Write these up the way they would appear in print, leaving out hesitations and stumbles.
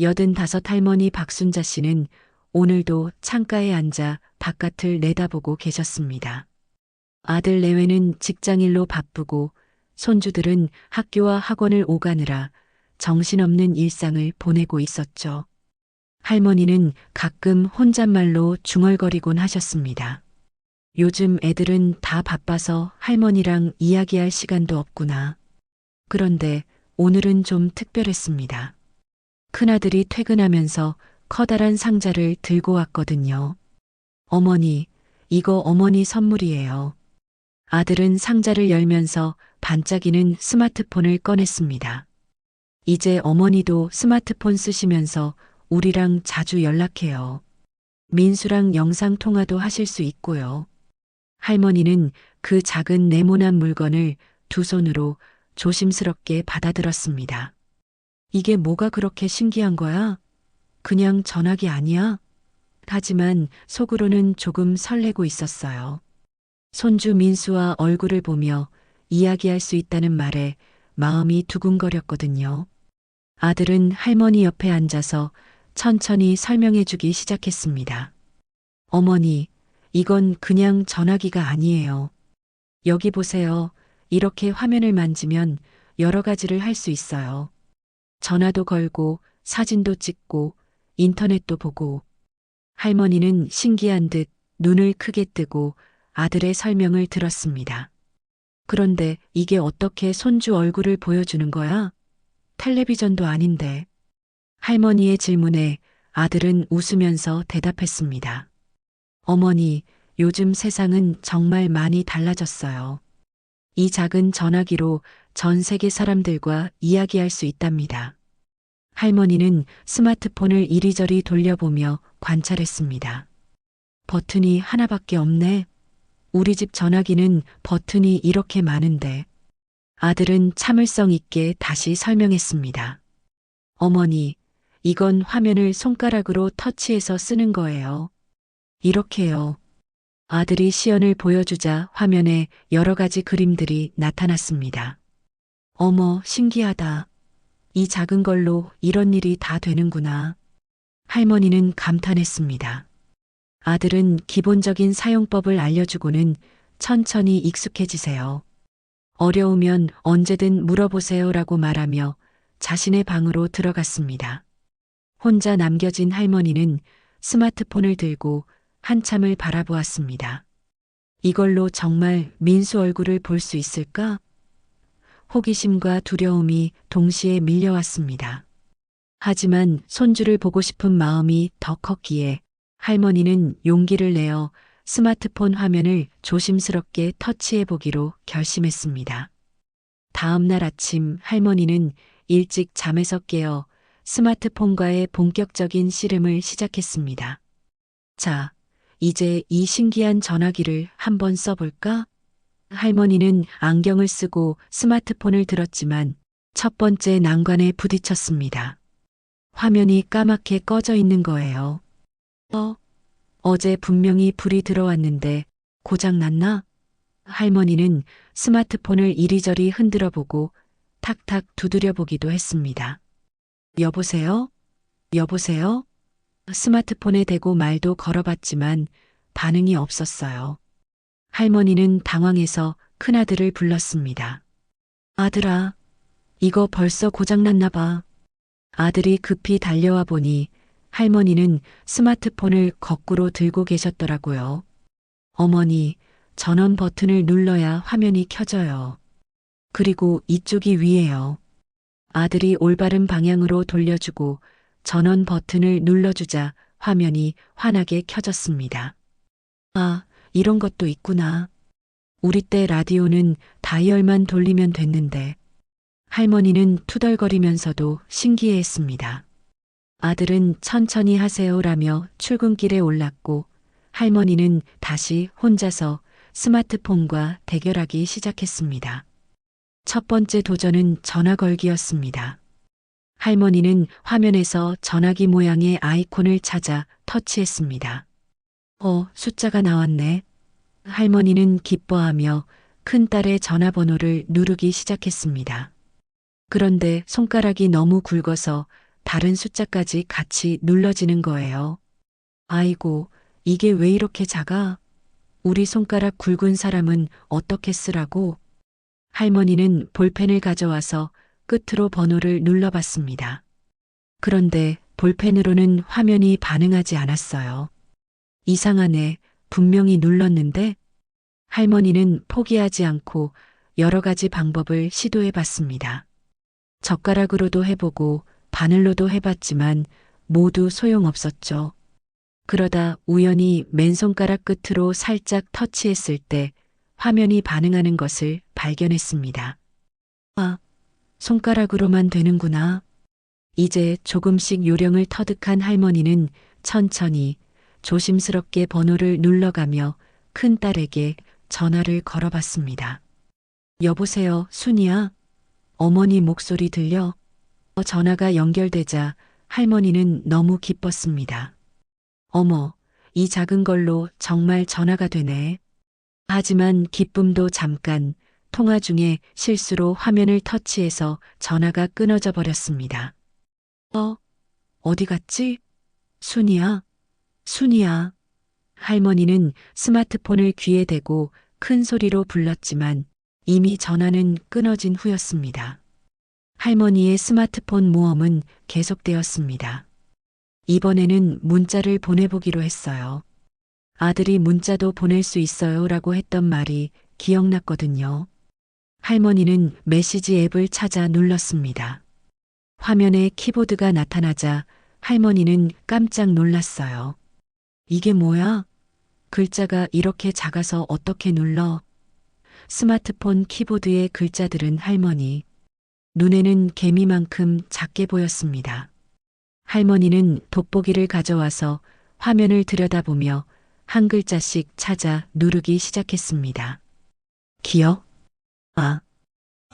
85 할머니 박순자 씨는 오늘도 창가에 앉아 바깥을 내다보고 계셨습니다. 아들 내외는 직장일로 바쁘고 손주들은 학교와 학원을 오가느라 정신없는 일상을 보내고 있었죠. 할머니는 가끔 혼잣말로 중얼거리곤 하셨습니다. 요즘 애들은 다 바빠서 할머니랑 이야기할 시간도 없구나. 그런데 오늘은 좀 특별했습니다. 큰아들이 퇴근하면서 커다란 상자를 들고 왔거든요. 어머니, 이거 어머니 선물이에요. 아들은 상자를 열면서 반짝이는 스마트폰을 꺼냈습니다. 이제 어머니도 스마트폰 쓰시면서 우리랑 자주 연락해요. 민수랑 영상 통화도 하실 수 있고요. 할머니는 그 작은 네모난 물건을 두 손으로 조심스럽게 받아들었습니다. 이게 뭐가 그렇게 신기한 거야? 그냥 전화기 아니야? 하지만 속으로는 조금 설레고 있었어요. 손주 민수와 얼굴을 보며 이야기할 수 있다는 말에 마음이 두근거렸거든요. 아들은 할머니 옆에 앉아서 천천히 설명해 주기 시작했습니다. 어머니, 이건 그냥 전화기가 아니에요. 여기 보세요. 이렇게 화면을 만지면 여러 가지를 할 수 있어요. 전화도 걸고 사진도 찍고 인터넷도 보고. 할머니는 신기한 듯 눈을 크게 뜨고 아들의 설명을 들었습니다. 그런데 이게 어떻게 손주 얼굴을 보여주는 거야? 텔레비전도 아닌데. 할머니의 질문에 아들은 웃으면서 대답했습니다. 어머니, 요즘 세상은 정말 많이 달라졌어요. 이 작은 전화기로 전 세계 사람들과 이야기할 수 있답니다. 할머니는 스마트폰을 이리저리 돌려보며 관찰했습니다. 버튼이 하나밖에 없네. 우리 집 전화기는 버튼이 이렇게 많은데. 아들은 참을성 있게 다시 설명했습니다. 어머니, 이건 화면을 손가락으로 터치해서 쓰는 거예요. 이렇게요. 아들이 시연을 보여주자 화면에 여러 가지 그림들이 나타났습니다. 어머, 신기하다. 이 작은 걸로 이런 일이 다 되는구나. 할머니는 감탄했습니다. 아들은 기본적인 사용법을 알려주고는 천천히 익숙해지세요. 어려우면 언제든 물어보세요라고 말하며 자신의 방으로 들어갔습니다. 혼자 남겨진 할머니는 스마트폰을 들고 한참을 바라보았습니다. 이걸로 정말 민수 얼굴을 볼 수 있을까? 호기심과 두려움이 동시에 밀려왔습니다. 하지만 손주를 보고 싶은 마음이 더 컸기에 할머니는 용기를 내어 스마트폰 화면을 조심스럽게 터치해 보기로 결심했습니다. 다음 날 아침 할머니는 일찍 잠에서 깨어 스마트폰과의 본격적인 씨름을 시작했습니다. 자, 이제 이 신기한 전화기를 한번 써볼까? 할머니는 안경을 쓰고 스마트폰을 들었지만 첫 번째 난관에 부딪혔습니다. 화면이 까맣게 꺼져 있는 거예요. 어제 분명히 불이 들어왔는데 고장 났나? 할머니는 스마트폰을 이리저리 흔들어 보고 탁탁 두드려 보기도 했습니다. 여보세요? 여보세요? 스마트폰에 대고 말도 걸어봤지만 반응이 없었어요. 할머니는 당황해서 큰아들을 불렀습니다. 아들아, 이거 벌써 고장났나 봐. 아들이 급히 달려와 보니 할머니는 스마트폰을 거꾸로 들고 계셨더라고요. 어머니, 전원 버튼을 눌러야 화면이 켜져요. 그리고 이쪽이 위에요. 아들이 올바른 방향으로 돌려주고 전원 버튼을 눌러주자 화면이 환하게 켜졌습니다. 아, 이런 것도 있구나. 우리 때 라디오는 다이얼만 돌리면 됐는데. 할머니는 투덜거리면서도 신기해했습니다. 아들은 천천히 하세요라며 출근길에 올랐고 할머니는 다시 혼자서 스마트폰과 대결하기 시작했습니다. 첫 번째 도전은 전화 걸기였습니다. 할머니는 화면에서 전화기 모양의 아이콘을 찾아 터치했습니다. 숫자가 나왔네. 할머니는 기뻐하며 큰딸의 전화번호를 누르기 시작했습니다. 그런데 손가락이 너무 굵어서 다른 숫자까지 같이 눌러지는 거예요. 아이고, 이게 왜 이렇게 작아? 우리 손가락 굵은 사람은 어떻게 쓰라고? 할머니는 볼펜을 가져와서 끝으로 번호를 눌러봤습니다. 그런데 볼펜으로는 화면이 반응하지 않았어요. 이상하네. 분명히 눌렀는데 할머니는 포기하지 않고 여러 가지 방법을 시도해 봤습니다. 젓가락으로도 해보고 바늘로도 해봤지만 모두 소용없었죠. 그러다 우연히 맨손가락 끝으로 살짝 터치했을 때 화면이 반응하는 것을 발견했습니다. 아, 손가락으로만 되는구나. 이제 조금씩 요령을 터득한 할머니는 천천히 조심스럽게 번호를 눌러가며 큰딸에게 전화를 걸어봤습니다. 여보세요, 순이야? 어머니 목소리 들려? 전화가 연결되자 할머니는 너무 기뻤습니다. 어머, 이 작은 걸로 정말 전화가 되네. 하지만 기쁨도 잠깐, 통화 중에 실수로 화면을 터치해서 전화가 끊어져 버렸습니다. 어디 갔지? 순이야? 순이야. 할머니는 스마트폰을 귀에 대고 큰 소리로 불렀지만 이미 전화는 끊어진 후였습니다. 할머니의 스마트폰 모험은 계속되었습니다. 이번에는 문자를 보내보기로 했어요. 아들이 문자도 보낼 수 있어요 라고 했던 말이 기억났거든요. 할머니는 메시지 앱을 찾아 눌렀습니다. 화면에 키보드가 나타나자 할머니는 깜짝 놀랐어요. 이게 뭐야? 글자가 이렇게 작아서 어떻게 눌러? 스마트폰 키보드의 글자들은 할머니 눈에는 개미만큼 작게 보였습니다. 할머니는 돋보기를 가져와서 화면을 들여다보며 한 글자씩 찾아 누르기 시작했습니다. 기억? 아,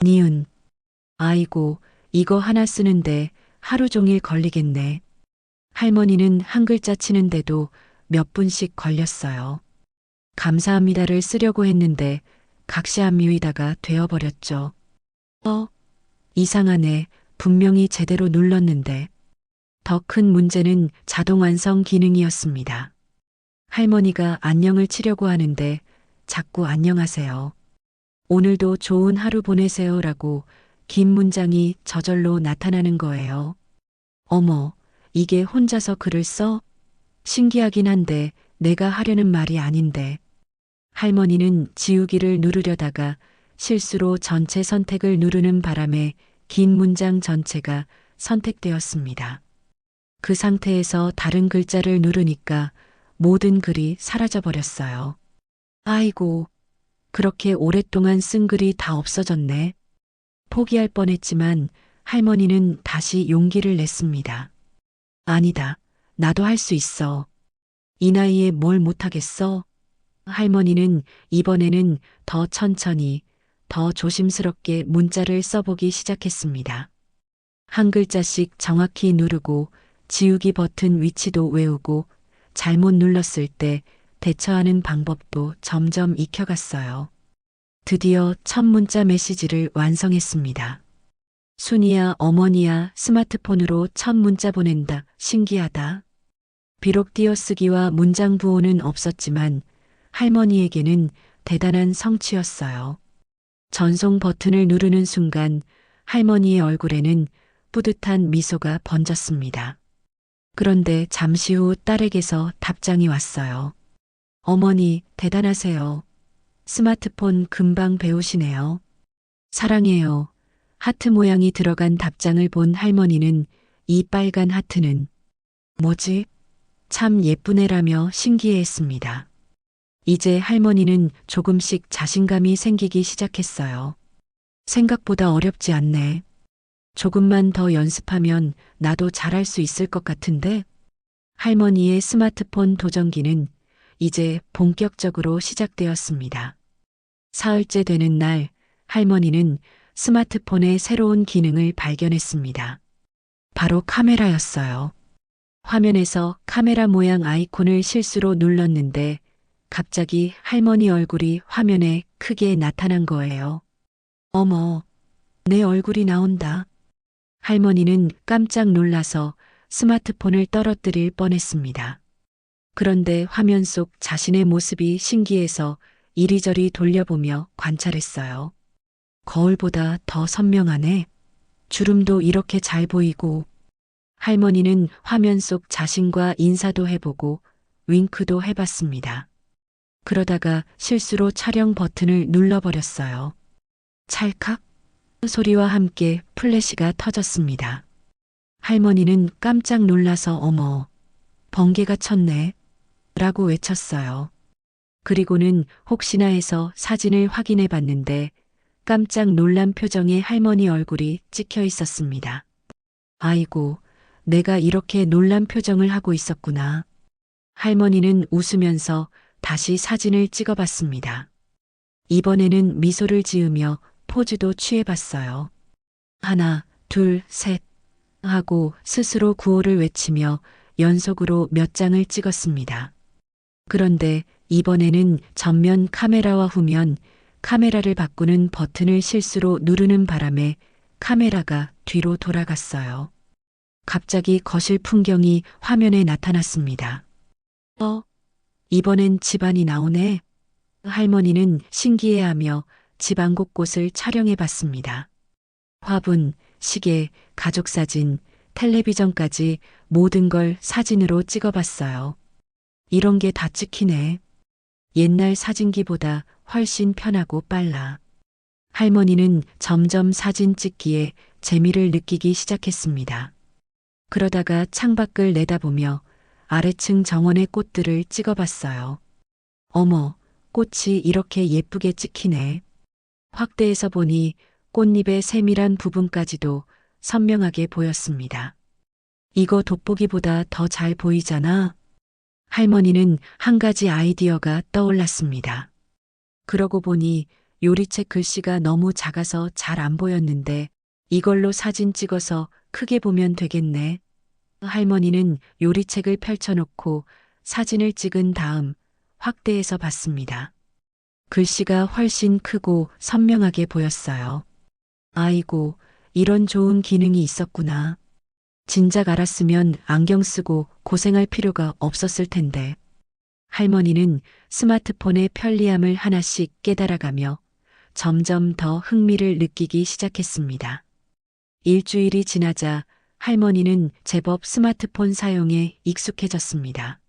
니은. 아이고, 이거 하나 쓰는데 하루 종일 걸리겠네. 할머니는 한 글자 치는데도 몇 분씩 걸렸어요. 감사합니다를 쓰려고 했는데 각시안미위다가 되어버렸죠. 이상하네. 분명히 제대로 눌렀는데. 더 큰 문제는 자동 완성 기능이었습니다. 할머니가 안녕을 치려고 하는데 자꾸 안녕하세요. 오늘도 좋은 하루 보내세요라고 긴 문장이 저절로 나타나는 거예요. 어머, 이게 혼자서 글을 써? 신기하긴 한데 내가 하려는 말이 아닌데. 할머니는 지우기를 누르려다가 실수로 전체 선택을 누르는 바람에 긴 문장 전체가 선택되었습니다. 그 상태에서 다른 글자를 누르니까 모든 글이 사라져 버렸어요. 아이고, 그렇게 오랫동안 쓴 글이 다 없어졌네. 포기할 뻔했지만 할머니는 다시 용기를 냈습니다. 아니다. 나도 할 수 있어. 이 나이에 뭘 못하겠어? 할머니는 이번에는 더 천천히, 더 조심스럽게 문자를 써보기 시작했습니다. 한 글자씩 정확히 누르고 지우기 버튼 위치도 외우고 잘못 눌렀을 때 대처하는 방법도 점점 익혀갔어요. 드디어 첫 문자 메시지를 완성했습니다. 순이야, 어머니야, 스마트폰으로 첫 문자 보낸다. 신기하다. 비록 띄어쓰기와 문장 부호는 없었지만 할머니에게는 대단한 성취였어요. 전송 버튼을 누르는 순간 할머니의 얼굴에는 뿌듯한 미소가 번졌습니다. 그런데 잠시 후 딸에게서 답장이 왔어요. 어머니, 대단하세요. 스마트폰 금방 배우시네요. 사랑해요. 하트 모양이 들어간 답장을 본 할머니는 이 빨간 하트는 뭐지? 참 예쁜 애라며 신기해했습니다. 이제 할머니는 조금씩 자신감이 생기기 시작했어요. 생각보다 어렵지 않네. 조금만 더 연습하면 나도 잘할 수 있을 것 같은데? 할머니의 스마트폰 도전기는 이제 본격적으로 시작되었습니다. 사흘째 되는 날, 할머니는 스마트폰의 새로운 기능을 발견했습니다. 바로 카메라였어요. 화면에서 카메라 모양 아이콘을 실수로 눌렀는데 갑자기 할머니 얼굴이 화면에 크게 나타난 거예요. 어머, 내 얼굴이 나온다. 할머니는 깜짝 놀라서 스마트폰을 떨어뜨릴 뻔했습니다. 그런데 화면 속 자신의 모습이 신기해서 이리저리 돌려보며 관찰했어요. 거울보다 더 선명하네. 주름도 이렇게 잘 보이고. 할머니는 화면 속 자신과 인사도 해보고 윙크도 해봤습니다. 그러다가 실수로 촬영 버튼을 눌러버렸어요. 찰칵 소리와 함께 플래시가 터졌습니다. 할머니는 깜짝 놀라서 어머, 번개가 쳤네. 라고 외쳤어요. 그리고는 혹시나 해서 사진을 확인해 봤는데 깜짝 놀란 표정의 할머니 얼굴이 찍혀 있었습니다. 아이고, 내가 이렇게 놀란 표정을 하고 있었구나. 할머니는 웃으면서 다시 사진을 찍어봤습니다. 이번에는 미소를 지으며 포즈도 취해봤어요. 하나, 둘, 셋 하고 스스로 구호를 외치며 연속으로 몇 장을 찍었습니다. 그런데 이번에는 전면 카메라와 후면 카메라를 바꾸는 버튼을 실수로 누르는 바람에 카메라가 뒤로 돌아갔어요. 갑자기 거실 풍경이 화면에 나타났습니다. 이번엔 집안이 나오네. 할머니는 신기해하며 집안 곳곳을 촬영해 봤습니다. 화분, 시계, 가족사진, 텔레비전까지 모든 걸 사진으로 찍어봤어요. 이런 게 다 찍히네. 옛날 사진기보다 훨씬 편하고 빨라. 할머니는 점점 사진 찍기에 재미를 느끼기 시작했습니다. 그러다가 창밖을 내다보며 아래층 정원의 꽃들을 찍어봤어요. 어머, 꽃이 이렇게 예쁘게 찍히네. 확대해서 보니 꽃잎의 세밀한 부분까지도 선명하게 보였습니다. 이거 돋보기보다 더 잘 보이잖아. 할머니는 한 가지 아이디어가 떠올랐습니다. 그러고 보니 요리책 글씨가 너무 작아서 잘 안 보였는데 이걸로 사진 찍어서 크게 보면 되겠네. 할머니는 요리책을 펼쳐놓고 사진을 찍은 다음 확대해서 봤습니다. 글씨가 훨씬 크고 선명하게 보였어요. 아이고, 이런 좋은 기능이 있었구나. 진작 알았으면 안경 쓰고 고생할 필요가 없었을 텐데. 할머니는 스마트폰의 편리함을 하나씩 깨달아가며 점점 더 흥미를 느끼기 시작했습니다. 일주일이 지나자 할머니는 제법 스마트폰 사용에 익숙해졌습니다.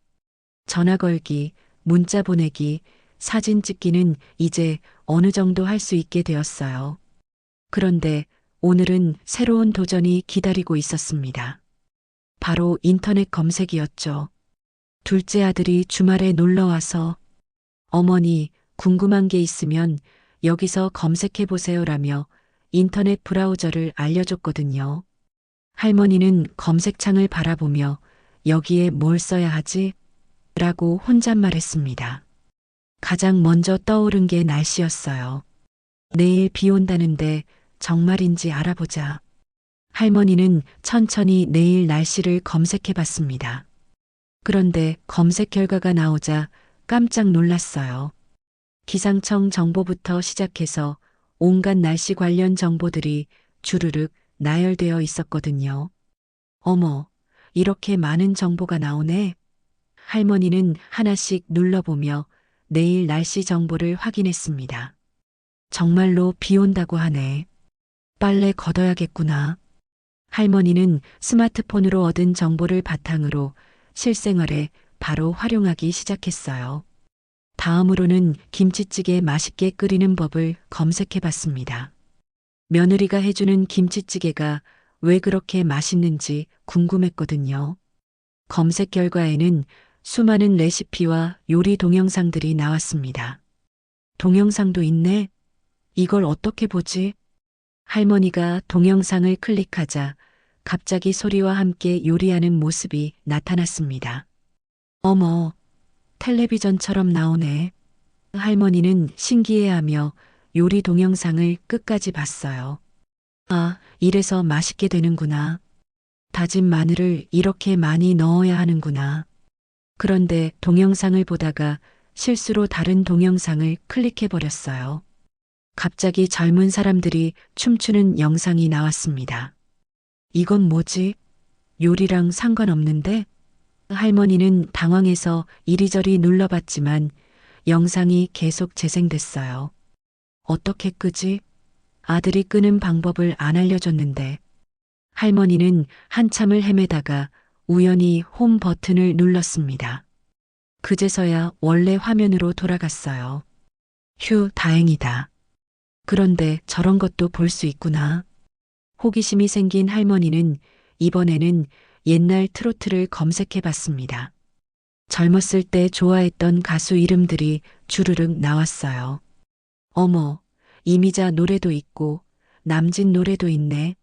전화 걸기, 문자 보내기, 사진 찍기는 이제 어느 정도 할 수 있게 되었어요. 그런데 오늘은 새로운 도전이 기다리고 있었습니다. 바로 인터넷 검색이었죠. 둘째 아들이 주말에 놀러 와서 어머니, 궁금한 게 있으면 여기서 검색해 보세요라며 인터넷 브라우저를 알려줬거든요. 할머니는 검색창을 바라보며 여기에 뭘 써야 하지? 라고 혼잣말했습니다. 가장 먼저 떠오른 게 날씨였어요. 내일 비 온다는데 정말인지 알아보자. 할머니는 천천히 내일 날씨를 검색해 봤습니다. 그런데 검색 결과가 나오자 깜짝 놀랐어요. 기상청 정보부터 시작해서 온갖 날씨 관련 정보들이 주르륵 나열되어 있었거든요. 어머, 이렇게 많은 정보가 나오네. 할머니는 하나씩 눌러보며 내일 날씨 정보를 확인했습니다. 정말로 비 온다고 하네. 빨래 걷어야겠구나. 할머니는 스마트폰으로 얻은 정보를 바탕으로 실생활에 바로 활용하기 시작했어요. 다음으로는 김치찌개 맛있게 끓이는 법을 검색해 봤습니다. 며느리가 해주는 김치찌개가 왜 그렇게 맛있는지 궁금했거든요. 검색 결과에는 수많은 레시피와 요리 동영상들이 나왔습니다. 동영상도 있네? 이걸 어떻게 보지? 할머니가 동영상을 클릭하자 갑자기 소리와 함께 요리하는 모습이 나타났습니다. 어머, 텔레비전처럼 나오네. 할머니는 신기해하며 요리 동영상을 끝까지 봤어요. 아, 이래서 맛있게 되는구나. 다진 마늘을 이렇게 많이 넣어야 하는구나. 그런데 동영상을 보다가 실수로 다른 동영상을 클릭해버렸어요. 갑자기 젊은 사람들이 춤추는 영상이 나왔습니다. 이건 뭐지? 요리랑 상관없는데? 할머니는 당황해서 이리저리 눌러봤지만 영상이 계속 재생됐어요. 어떻게 끄지? 아들이 끄는 방법을 안 알려줬는데. 할머니는 한참을 헤매다가 우연히 홈 버튼을 눌렀습니다. 그제서야 원래 화면으로 돌아갔어요. 휴, 다행이다. 그런데 저런 것도 볼 수 있구나. 호기심이 생긴 할머니는 이번에는 옛날 트로트를 검색해 봤습니다. 젊었을 때 좋아했던 가수 이름들이 주르륵 나왔어요. 어머, 이미자 노래도 있고 남진 노래도 있네.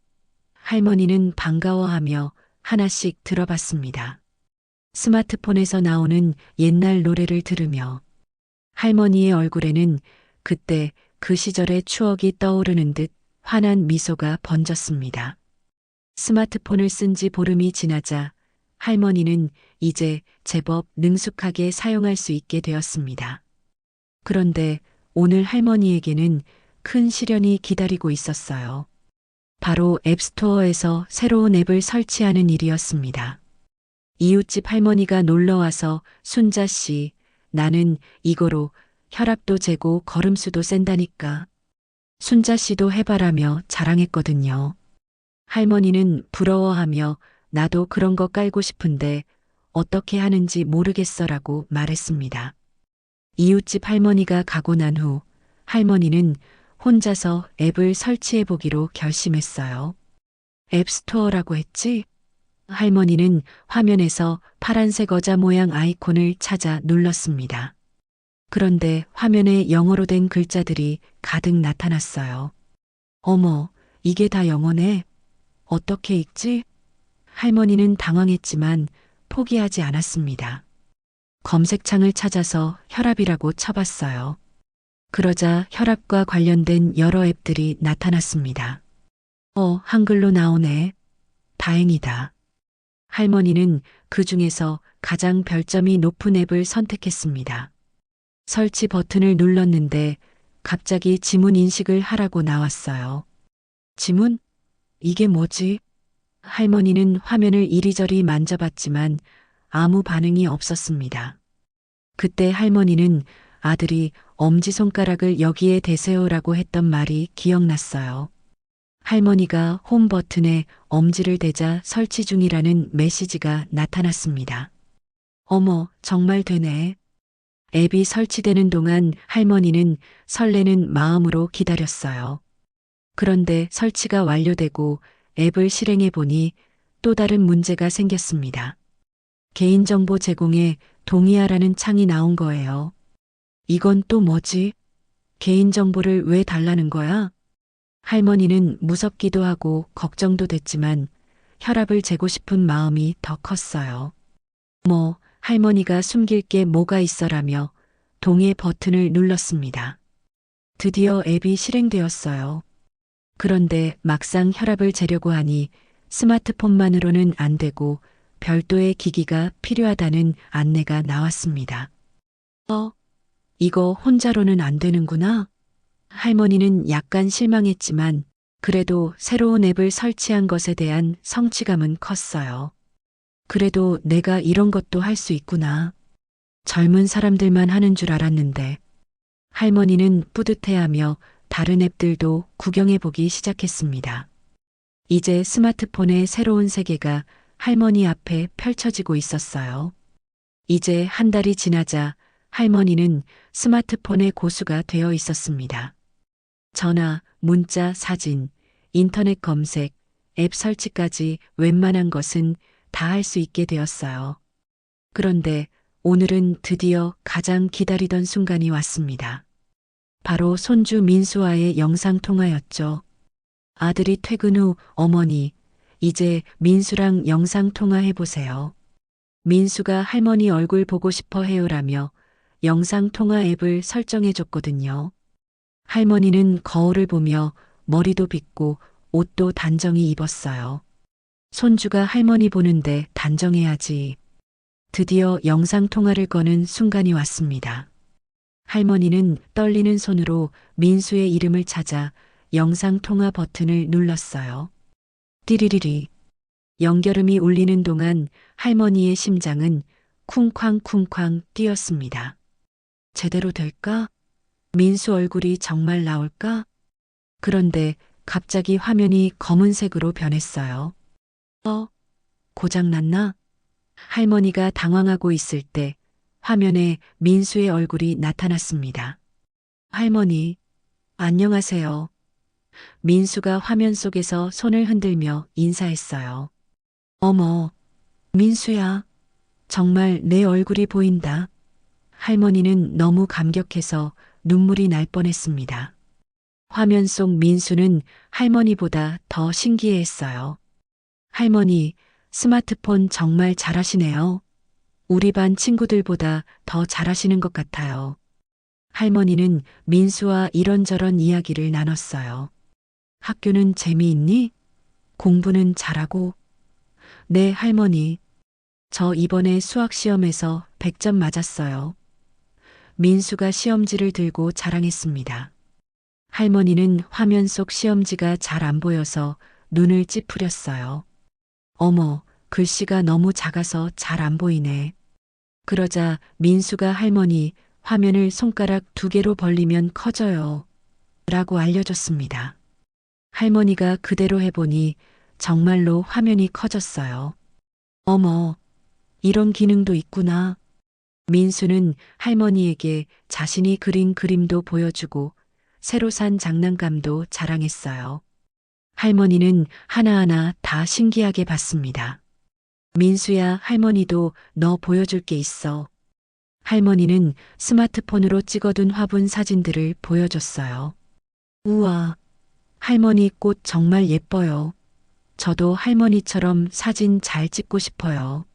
할머니는 반가워하며 하나씩 들어봤습니다. 스마트폰에서 나오는 옛날 노래를 들으며 할머니의 얼굴에는 그때 그 시절의 추억이 떠오르는 듯 환한 미소가 번졌습니다. 스마트폰을 쓴 지 보름이 지나자 할머니는 이제 제법 능숙하게 사용할 수 있게 되었습니다. 그런데 오늘 할머니에게는 큰 시련이 기다리고 있었어요. 바로 앱스토어에서 새로운 앱을 설치하는 일이었습니다. 이웃집 할머니가 놀러와서 순자 씨, 나는 이거로 혈압도 재고 걸음수도 센다니까. 순자 씨도 해봐라며 자랑했거든요. 할머니는 부러워하며 나도 그런 거 깔고 싶은데 어떻게 하는지 모르겠어라고 말했습니다. 이웃집 할머니가 가고 난 후 할머니는 혼자서 앱을 설치해 보기로 결심했어요. 앱스토어라고 했지? 할머니는 화면에서 파란색 의자 모양 아이콘을 찾아 눌렀습니다. 그런데 화면에 영어로 된 글자들이 가득 나타났어요. 어머, 이게 다 영어네. 어떻게 읽지? 할머니는 당황했지만 포기하지 않았습니다. 검색창을 찾아서 혈압이라고 쳐봤어요. 그러자 혈압과 관련된 여러 앱들이 나타났습니다. 한글로 나오네. 다행이다. 할머니는 그 중에서 가장 별점이 높은 앱을 선택했습니다. 설치 버튼을 눌렀는데 갑자기 지문 인식을 하라고 나왔어요. 지문? 이게 뭐지? 할머니는 화면을 이리저리 만져봤지만 아무 반응이 없었습니다. 그때 할머니는 아들이 엄지손가락을 여기에 대세요라고 했던 말이 기억났어요. 할머니가 홈 버튼에 엄지를 대자 설치 중이라는 메시지가 나타났습니다. 어머, 정말 되네. 앱이 설치되는 동안 할머니는 설레는 마음으로 기다렸어요. 그런데 설치가 완료되고 앱을 실행해 보니 또 다른 문제가 생겼습니다. 개인정보 제공에 동의하라는 창이 나온 거예요. 이건 또 뭐지? 개인정보를 왜 달라는 거야? 할머니는 무섭기도 하고 걱정도 됐지만 혈압을 재고 싶은 마음이 더 컸어요. 할머니가 숨길 게 뭐가 있어라며 동의 버튼을 눌렀습니다. 드디어 앱이 실행되었어요. 그런데 막상 혈압을 재려고 하니 스마트폰만으로는 안 되고 별도의 기기가 필요하다는 안내가 나왔습니다. 이거 혼자로는 안 되는구나. 할머니는 약간 실망했지만 그래도 새로운 앱을 설치한 것에 대한 성취감은 컸어요. 그래도 내가 이런 것도 할 수 있구나. 젊은 사람들만 하는 줄 알았는데. 할머니는 뿌듯해하며 다른 앱들도 구경해보기 시작했습니다. 이제 스마트폰의 새로운 세계가 할머니 앞에 펼쳐지고 있었어요. 이제 한 달이 지나자 할머니는 스마트폰의 고수가 되어 있었습니다. 전화, 문자, 사진, 인터넷 검색, 앱 설치까지 웬만한 것은 다 할 수 있게 되었어요. 그런데 오늘은 드디어 가장 기다리던 순간이 왔습니다. 바로 손주 민수와의 영상통화였죠. 아들이 퇴근 후 어머니, 이제 민수랑 영상통화해보세요. 민수가 할머니 얼굴 보고 싶어 해요라며 영상통화 앱을 설정해줬거든요. 할머니는 거울을 보며 머리도 빗고 옷도 단정히 입었어요. 손주가 할머니 보는데 단정해야지. 드디어 영상통화를 거는 순간이 왔습니다. 할머니는 떨리는 손으로 민수의 이름을 찾아 영상통화 버튼을 눌렀어요. 띠리리리. 연결음이 울리는 동안 할머니의 심장은 쿵쾅쿵쾅 뛰었습니다. 제대로 될까? 민수 얼굴이 정말 나올까? 그런데 갑자기 화면이 검은색으로 변했어요. 고장났나? 할머니가 당황하고 있을 때 화면에 민수의 얼굴이 나타났습니다. 할머니, 안녕하세요. 민수가 화면 속에서 손을 흔들며 인사했어요. 어머, 민수야. 정말 내 얼굴이 보인다. 할머니는 너무 감격해서 눈물이 날 뻔했습니다. 화면 속 민수는 할머니보다 더 신기해했어요. 할머니, 스마트폰 정말 잘하시네요. 우리 반 친구들보다 더 잘하시는 것 같아요. 할머니는 민수와 이런저런 이야기를 나눴어요. 학교는 재미있니? 공부는 잘하고? 네, 할머니. 저 이번에 수학 시험에서 100점 맞았어요. 민수가 시험지를 들고 자랑했습니다. 할머니는 화면 속 시험지가 잘 안 보여서 눈을 찌푸렸어요. 어머, 글씨가 너무 작아서 잘 안 보이네. 그러자 민수가 할머니, 화면을 손가락 2개로 벌리면 커져요. 라고 알려줬습니다. 할머니가 그대로 해보니 정말로 화면이 커졌어요. 어머, 이런 기능도 있구나. 민수는 할머니에게 자신이 그린 그림도 보여주고 새로 산 장난감도 자랑했어요. 할머니는 하나하나 다 신기하게 봤습니다. 민수야, 할머니도 너 보여줄 게 있어. 할머니는 스마트폰으로 찍어둔 화분 사진들을 보여줬어요. 우와, 할머니 꽃 정말 예뻐요. 저도 할머니처럼 사진 잘 찍고 싶어요.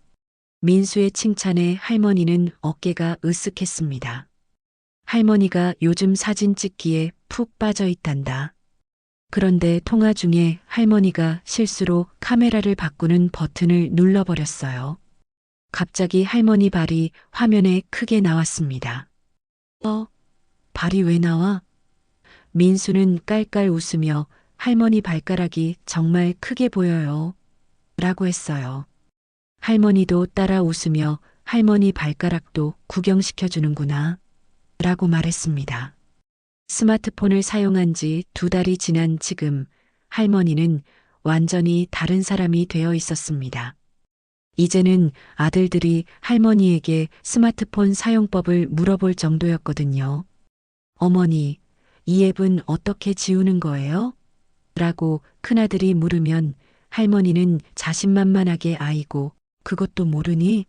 민수의 칭찬에 할머니는 어깨가 으쓱했습니다. 할머니가 요즘 사진 찍기에 푹 빠져 있단다. 그런데 통화 중에 할머니가 실수로 카메라를 바꾸는 버튼을 눌러버렸어요. 갑자기 할머니 발이 화면에 크게 나왔습니다. 발이 왜 나와? 민수는 깔깔 웃으며 할머니 발가락이 정말 크게 보여요. 라고 했어요. 할머니도 따라 웃으며 할머니 발가락도 구경시켜주는구나. 라고 말했습니다. 스마트폰을 사용한 지 2달이 지난 지금 할머니는 완전히 다른 사람이 되어 있었습니다. 이제는 아들들이 할머니에게 스마트폰 사용법을 물어볼 정도였거든요. 어머니, 이 앱은 어떻게 지우는 거예요? 라고 큰아들이 물으면 할머니는 자신만만하게 아이고, 그것도 모르니?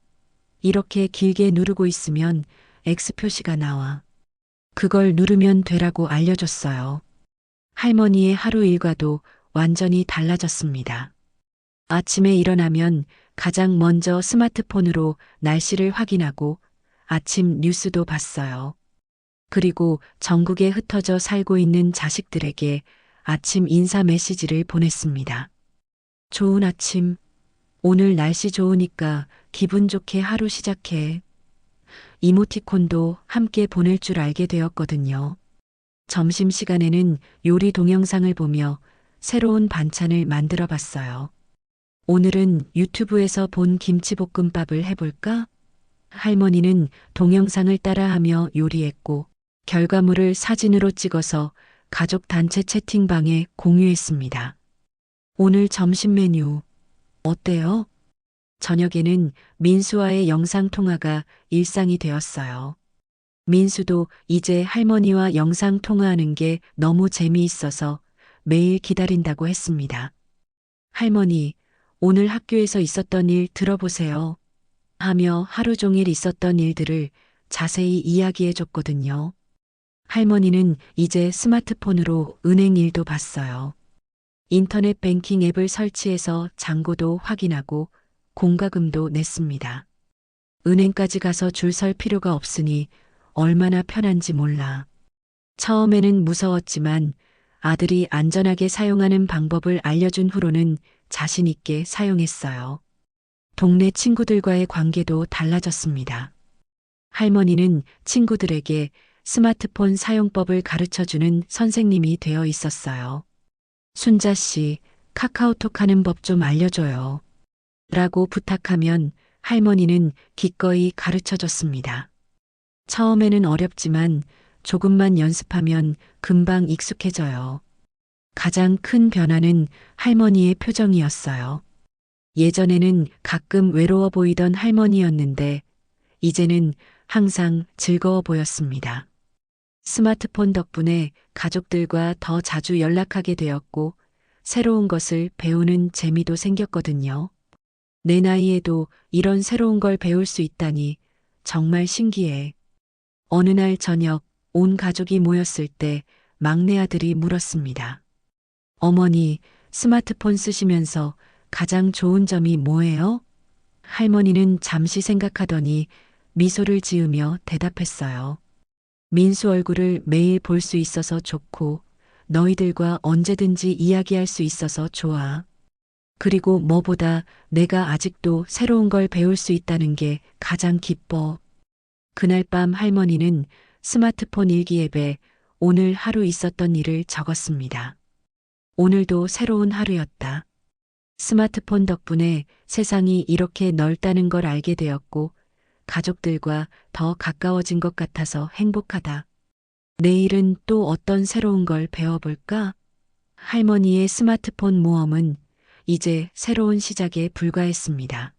이렇게 길게 누르고 있으면 X 표시가 나와. 그걸 누르면 되라고 알려줬어요. 할머니의 하루 일과도 완전히 달라졌습니다. 아침에 일어나면 가장 먼저 스마트폰으로 날씨를 확인하고 아침 뉴스도 봤어요. 그리고 전국에 흩어져 살고 있는 자식들에게 아침 인사 메시지를 보냈습니다. 좋은 아침. 오늘 날씨 좋으니까 기분 좋게 하루 시작해. 이모티콘도 함께 보낼 줄 알게 되었거든요. 점심시간에는 요리 동영상을 보며 새로운 반찬을 만들어 봤어요. 오늘은 유튜브에서 본 김치볶음밥을 해볼까? 할머니는 동영상을 따라하며 요리했고 결과물을 사진으로 찍어서 가족 단체 채팅방에 공유했습니다. 오늘 점심 메뉴 어때요? 저녁에는 민수와의 영상통화가 일상이 되었어요. 민수도 이제 할머니와 영상통화하는 게 너무 재미있어서 매일 기다린다고 했습니다. 할머니, 오늘 학교에서 있었던 일 들어보세요. 하며 하루 종일 있었던 일들을 자세히 이야기해 줬거든요. 할머니는 이제 스마트폰으로 은행 일도 봤어요. 인터넷 뱅킹 앱을 설치해서 잔고도 확인하고 공과금도 냈습니다. 은행까지 가서 줄 설 필요가 없으니 얼마나 편한지 몰라. 처음에는 무서웠지만 아들이 안전하게 사용하는 방법을 알려준 후로는 자신 있게 사용했어요. 동네 친구들과의 관계도 달라졌습니다. 할머니는 친구들에게 스마트폰 사용법을 가르쳐주는 선생님이 되어 있었어요. 순자 씨, 카카오톡 하는 법 좀 알려줘요. 라고 부탁하면 할머니는 기꺼이 가르쳐 줬습니다. 처음에는 어렵지만 조금만 연습하면 금방 익숙해져요. 가장 큰 변화는 할머니의 표정이었어요. 예전에는 가끔 외로워 보이던 할머니였는데 이제는 항상 즐거워 보였습니다. 스마트폰 덕분에 가족들과 더 자주 연락하게 되었고 새로운 것을 배우는 재미도 생겼거든요. 내 나이에도 이런 새로운 걸 배울 수 있다니 정말 신기해. 어느 날 저녁 온 가족이 모였을 때 막내 아들이 물었습니다. 어머니, 스마트폰 쓰시면서 가장 좋은 점이 뭐예요? 할머니는 잠시 생각하더니 미소를 지으며 대답했어요. 민수 얼굴을 매일 볼 수 있어서 좋고 너희들과 언제든지 이야기할 수 있어서 좋아. 그리고 뭐보다 내가 아직도 새로운 걸 배울 수 있다는 게 가장 기뻐. 그날 밤 할머니는 스마트폰 일기 앱에 오늘 하루 있었던 일을 적었습니다. 오늘도 새로운 하루였다. 스마트폰 덕분에 세상이 이렇게 넓다는 걸 알게 되었고 가족들과 더 가까워진 것 같아서 행복하다. 내일은 또 어떤 새로운 걸 배워볼까? 할머니의 스마트폰 모험은 이제 새로운 시작에 불과했습니다.